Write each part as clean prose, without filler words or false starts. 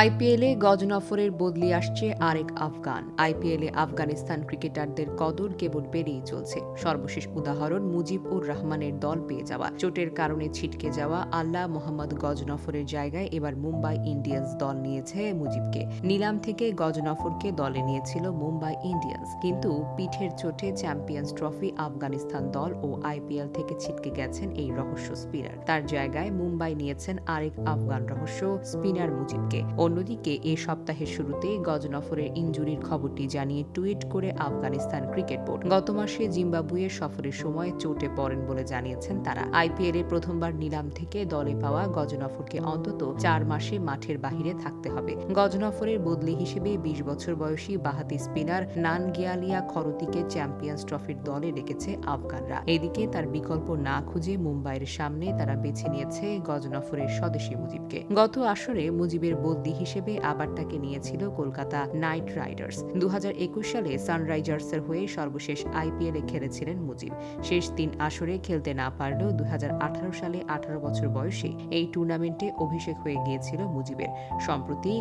আইপিএলে গজনফরের বদলি আসছে আরেক আফগান। আইপিএলে আফগানিস্তান ক্রিকেটারদের কদর কেবল বেড়েই চলছে। সর্বশেষ উদাহরণ মুজিব উর রহমানের দল পেয়ে যাওয়া। চোটের কারণে ছিটকে যাওয়া আল্লাহ মোহাম্মদ গজনফরের জায়গায় এবার মুম্বাই ইন্ডিয়ান্স দল নিয়েছে মুজিবকে। নিলাম থেকে গজনফরকে দলে নিয়েছিল মুম্বাই ইন্ডিয়ান্স, কিন্তু পিঠের চোটে চ্যাম্পিয়ন্স ট্রফি আফগানিস্তান দল ও আইপিএল থেকে ছিটকে গেছেন এই রহস্য স্পিনার। তার জায়গায় মুম্বাই নিয়েছেন আরেক আফগান রহস্য স্পিনার মুজিবকে। অন্যদিকে এ সপ্তাহের শুরুতে গজনফরের ইনজুরির খবরটি জানিয়ে টুইট করে আফগানিস্তান ক্রিকেট বোর্ড গত মাসে জিম্বাবুয়ে সফরের সময় চোটে পড়েন বলে জানিয়েছেন তারা। আইপিএলে প্রথমবার নিলাম থেকে দলে পাওয়া গজনফরকে অন্তত 4 মাসে মাঠের বাহিরে থাকতে হবে। গজনফরের বদলি হিসেবে 20 বছর বয়সী বাহাতি স্পিনার নানগিয়ালিয়া খরতিকে চ্যাম্পিয়ন্স ট্রফির দলে রেখেছে আফগানরা। এদিকে তার বিকল্প না খুঁজে মুম্বাইয়ের সামনে তারা বেছে নিয়েছে গজনফরের স্বদেশী মুজিবকে। গত আসরে মুজিবের বদলি হিসেবে আবার তাকে নিয়েছিল কলকাতা নাইট রাইডার্স। 2021 সালে সানরাইজার্সের হয়ে সর্বশেষ আইপিএলে খেলেছিলেন মুজিব। শেষ 3 আসরে খেলতে না পারলেও 2018 সালে 18 বছর বয়সে এই টুর্নামেন্টে অভিষেক হয়ে গিয়েছিল মুজিবের। সম্প্রতি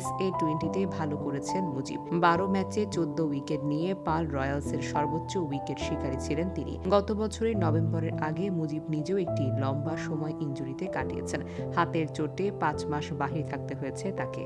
SA-20তে ভালো করেছেন মুজিব। 12 ম্যাচে 14 উইকেট নিয়ে পাল রয়্যালসের সর্বোচ্চ উইকেট শিকারী ছিলেন তিনি। গত বছরের নভেম্বরের আগে মুজিব নিজেও একটি লম্বা সময় ইনজুরিতে কাটিয়েছেন। হাতের চোটে 5 মাস বাহিরে থাকতে হয়েছে তাকে।